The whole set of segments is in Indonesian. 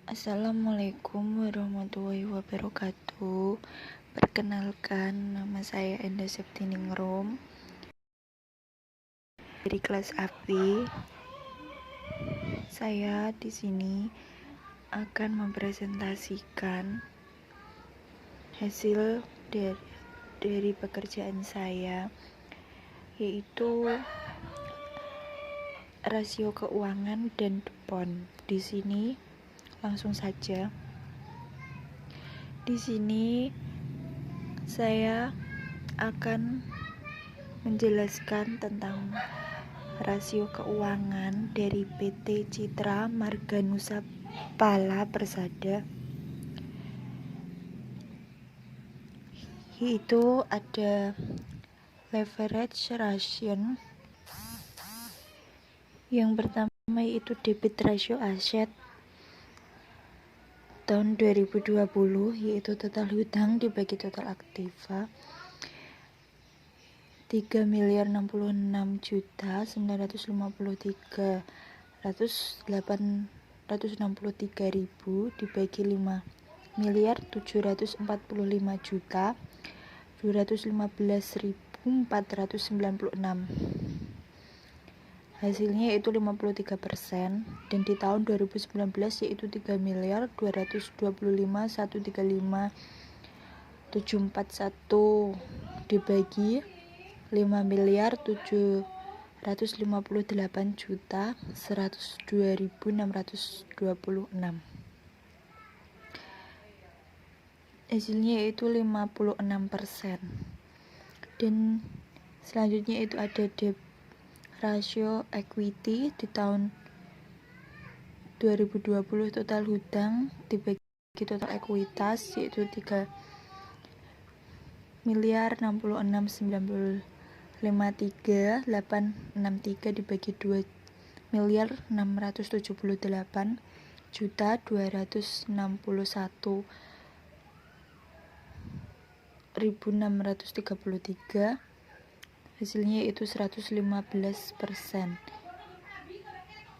Assalamualaikum warahmatullahi wabarakatuh. Perkenalkan, nama saya Enda Septiningrum dari kelas AP. Saya di sini akan mempresentasikan hasil dari pekerjaan saya, yaitu rasio keuangan dan DPON. Di sini langsung saja. Di sini saya akan menjelaskan tentang rasio keuangan dari PT Citra Marganusa Pala Persada, yaitu ada leverage ratio. Yang pertama yaitu debit ratio aset tahun 2020, yaitu total hutang dibagi total aktiva 3.656.863.863.000 dibagi 5.745.215.496. Hasilnya yaitu 53%, dan di tahun 2019 yaitu 3.225.135.741 dibagi 5.758.102.626. Hasilnya yaitu 56%. Dan selanjutnya itu ada debt ratio equity di tahun 2020, total hutang dibagi total ekuitas yaitu 3.056.953.863 dibagi 2.678.261.633. Hasilnya yaitu 115%.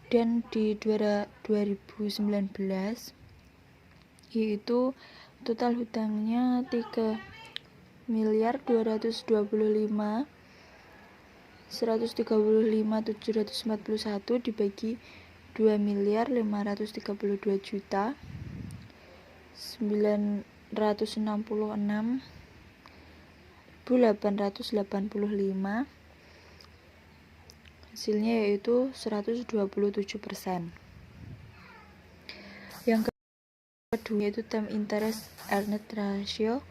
Dan di 2019 yaitu total hutangnya 3.225.135.741 dibagi 2.536.885. Hasilnya yaitu 127%. Yang kedua yaitu term interest earned ratio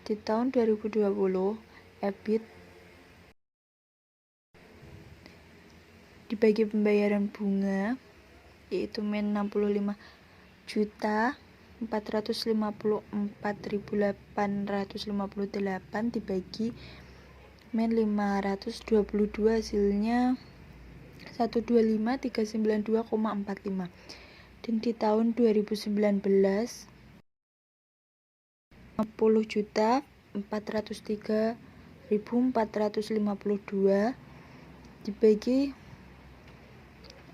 di tahun 2020, EBIT dibagi pembayaran bunga yaitu men 65.454.858 dibagi men 522, hasilnya 125.392,45. Dan di tahun 2019 50.403.452 dibagi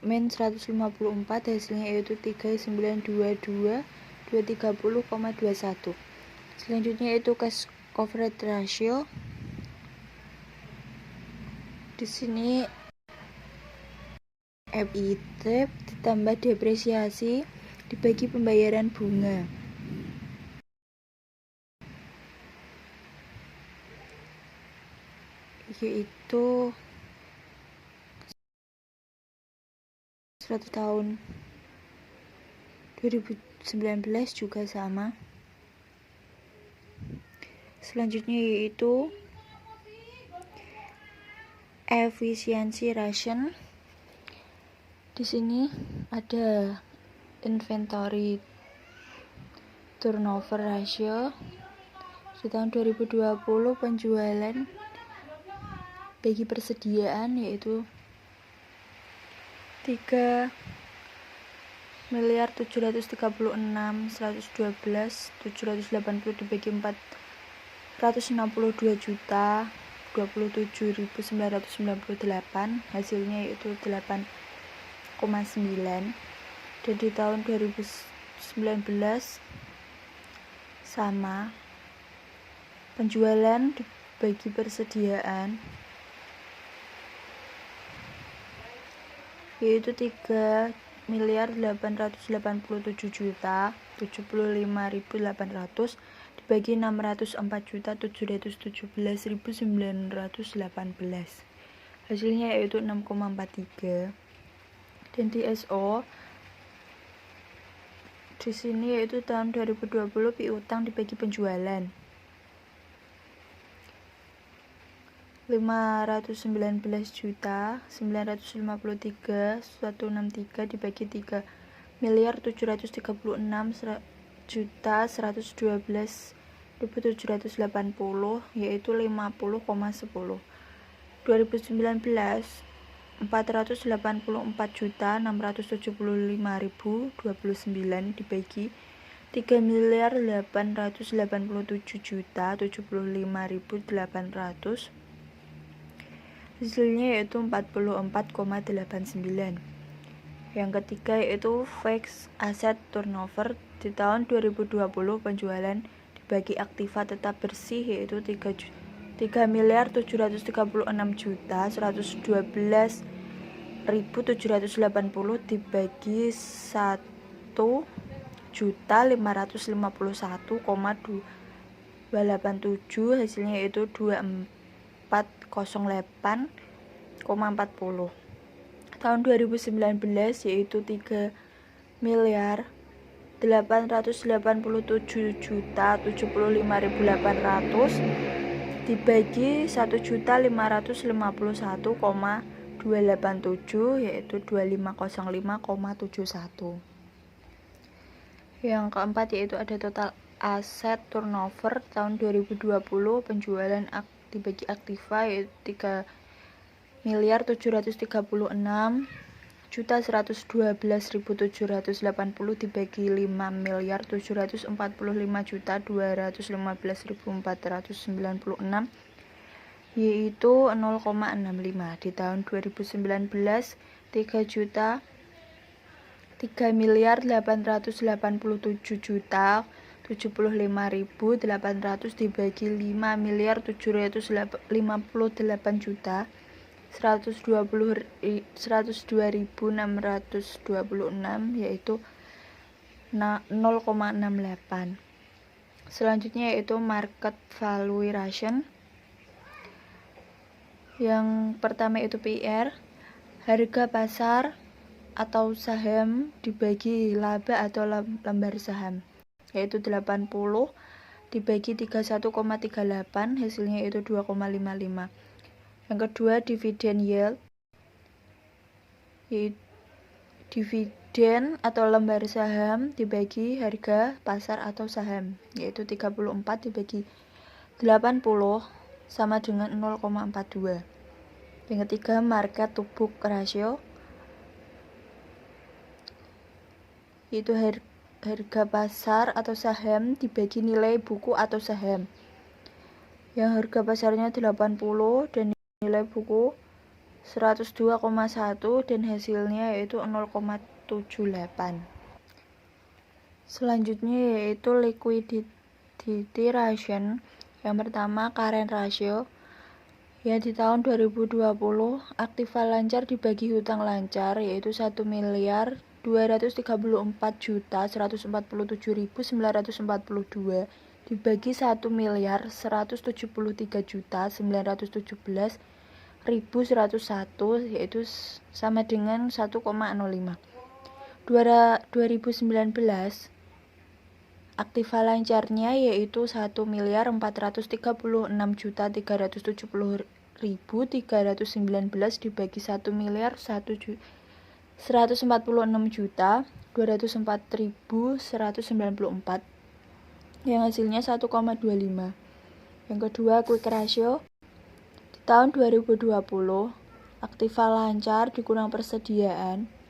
men 154, hasilnya yaitu 3.922.230,21. Selanjutnya itu cash coverage ratio. Di sini EBIT ditambah depresiasi dibagi pembayaran bunga yaitu 100 tahun 2019 juga sama. Selanjutnya yaitu efisiensi ratio. Di sini ada inventory turnover ratio di tahun 2020, penjualan bagi persediaan yaitu 3.736.112.780 dibagi 462.27.998, hasilnya yaitu 8,9. Dan di tahun 2019 sama penjualan dibagi persediaan, yaitu 3.887.075.800 dibagi 604.717.918. Hasilnya yaitu 6,43. Dan DSO di sini yaitu tahun 2020 piutang dibagi penjualan 519.953.163 dibagi 3.076.112.780 yaitu 50,10. 2019 484.675.029 dibagi 3.887.075.800 hasilnya yaitu 44,89. Yang ketiga yaitu fixed asset turnover di tahun 2020 penjualan dibagi aktiva tetap bersih yaitu 3.736.112.780 dibagi 1.551,287 hasilnya yaitu 2408,40. Tahun 2019 yaitu 3.887.075.800 dibagi 1.551,287 yaitu 2505,71. Yang keempat yaitu ada total aset turnover tahun 2020 penjualan dibagi aktiva yaitu 3.112.780 dibagi 5.745.215.496 yaitu 0,65. Di tahun 2019 3.887.075.800 dibagi 5.750.102.626 yaitu 0,68. Selanjutnya yaitu market valuation. Yang pertama itu PIR, harga pasar atau saham dibagi laba atau lembar saham, yaitu 80 dibagi 31,38 hasilnya yaitu 2,55. Yang kedua dividend yield, yaitu dividen atau lembar saham dibagi harga pasar atau saham, yaitu 34 dibagi 80 sama dengan 0,42. Yang ketiga market to book ratio, yaitu harga pasar atau saham dibagi nilai buku atau saham, yang harga pasarnya 80 dan nilai buku 102,1 dan hasilnya yaitu 0,78. Selanjutnya yaitu liquidity ratio. Yang pertama current ratio, ya di tahun 2020 aktiva lancar dibagi hutang lancar yaitu 1.234.147.942 dibagi 1.173.917.101 yaitu sama dengan 1,05. 2019 aktiva lancarnya yaitu 1.436.370.319 dibagi 1.146.204.194 yang hasilnya 1,25. Yang kedua quick ratio. Di tahun 2020 aktiva lancar dikurang persediaan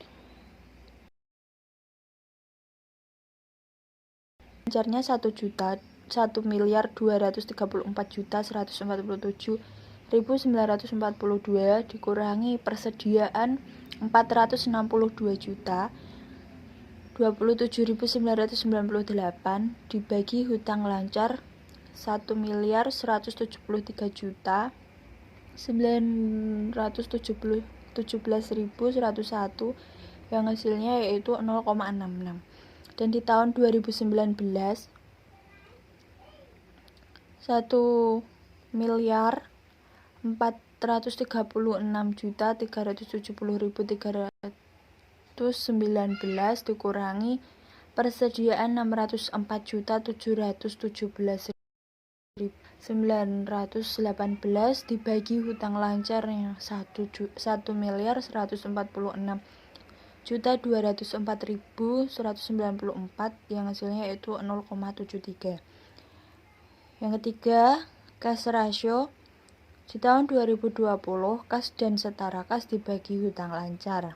lancarnya 1.234.147.942 dikurangi persediaan 462 juta 27.998 dibagi hutang lancar 1.173.917.101 yang hasilnya yaitu 0,66. Dan di tahun 2019 1.436.370.319 dikurangi persediaan 604.717.918 dibagi hutang lancarnya 1.204.194.194 yang hasilnya yaitu 0,73. Yang ketiga, cash ratio. Di tahun 2020, kas dan setara kas dibagi hutang lancar.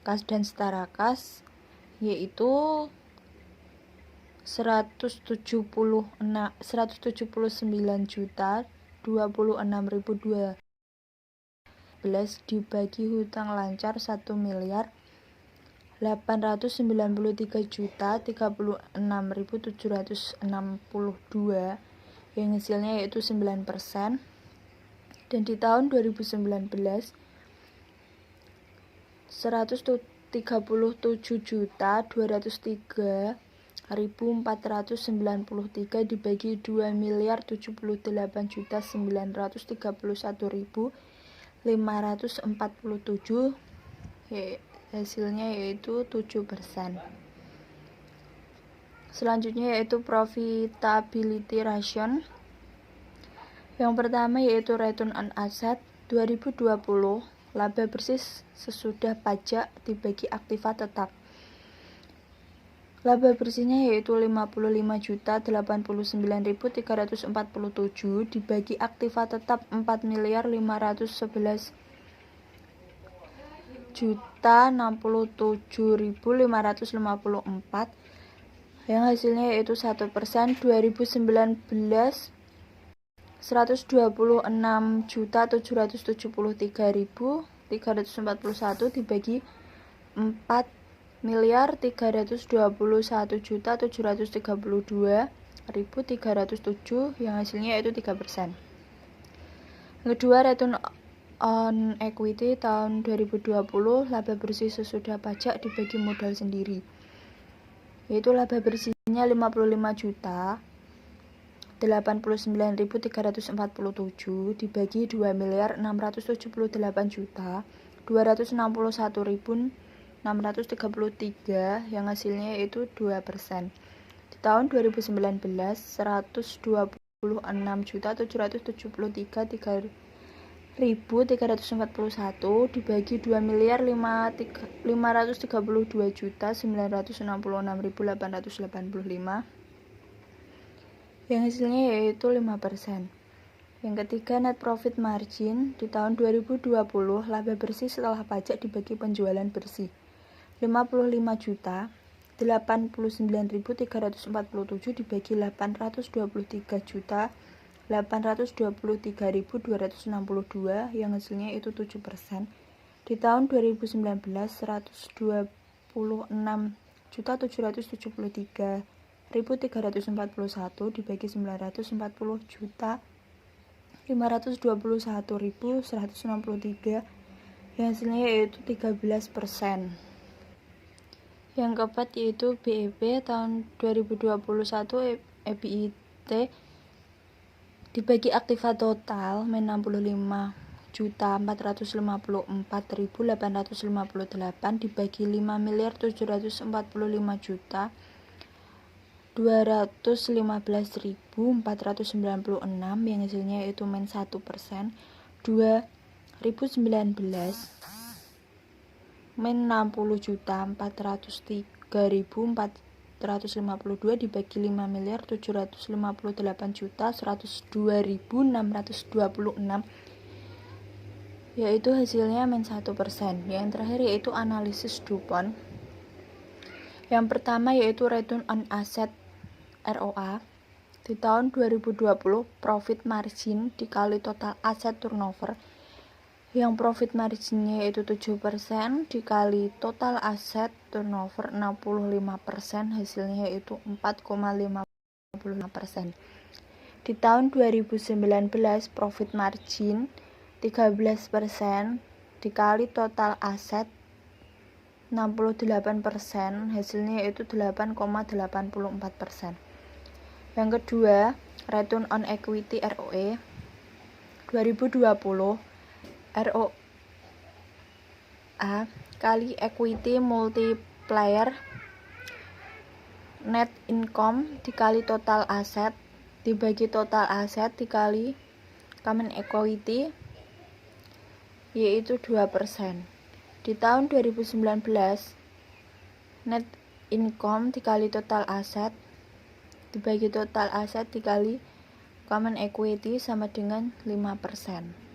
Kas dan setara kas yaitu 179.026.012 dibagi hutang lancar 1.893.036.762 yang hasilnya yaitu 9%. Dan di tahun 2019 137.203.493 dibagi 2.078.931.547 hasilnya yaitu 7%. Selanjutnya yaitu profitability ratio. Yang pertama yaitu return on asset 2020, laba bersih sesudah pajak dibagi aktiva tetap. Laba bersihnya yaitu 55.089.347 dibagi aktiva tetap 4.511.067.554 yang hasilnya yaitu 1%. 2019 126.773.341 dibagi 4.321.732.307 yang hasilnya yaitu 3%. Kedua, return on equity tahun 2020, laba bersih sesudah pajak dibagi modal sendiri, yaitu laba bersihnya 55.089.347 dibagi 2.678.261.633 yang hasilnya yaitu 2%. Di tahun 2019 126.773.341 dibagi 2.532.966.885 yang hasilnya yaitu 5%. Yang ketiga, net profit margin. Di tahun 2020, laba bersih setelah pajak dibagi penjualan bersih 55.089.347 dibagi 823.823.262 yang hasilnya itu 7%. Di tahun 2019 126.773.341 dibagi 940.521.163 yang hasilnya yaitu 13%. Yang keempat yaitu BEP tahun 2021, EBIT dibagi aktiva total 65.454.858 dibagi 5.744.215.496 yang hasilnya yaitu 1%. 2019 60.403.452 dibagi 5.758.102.626 yaitu hasilnya 1%. Yang terakhir yaitu analisis DuPont. Yang pertama yaitu return on asset ROA. Di tahun 2020, profit margin dikali total aset turnover yang profit marginnya yaitu 7% dikali total aset turnover 65%, hasilnya yaitu 4,55%. Di tahun 2019 profit margin 13% dikali total aset 68%, hasilnya yaitu 8,84%. Yang kedua, return on equity ROE 2020 ROA kali equity multiplier net income dikali total aset dibagi total aset dikali common equity yaitu 2%. Di tahun 2019 net income dikali total aset dibagi total aset dikali common equity sama dengan 5%.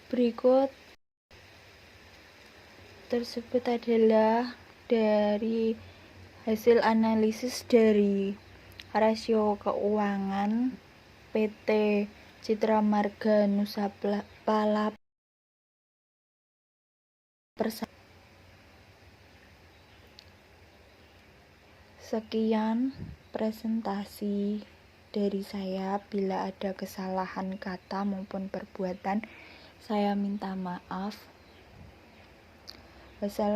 Berikut tersebut adalah dari hasil analisis dari rasio keuangan PT Citra Marga Nusapala Persada. Sekian presentasi dari saya. Bila ada kesalahan kata maupun perbuatan, saya minta maaf. Wassalamualaikum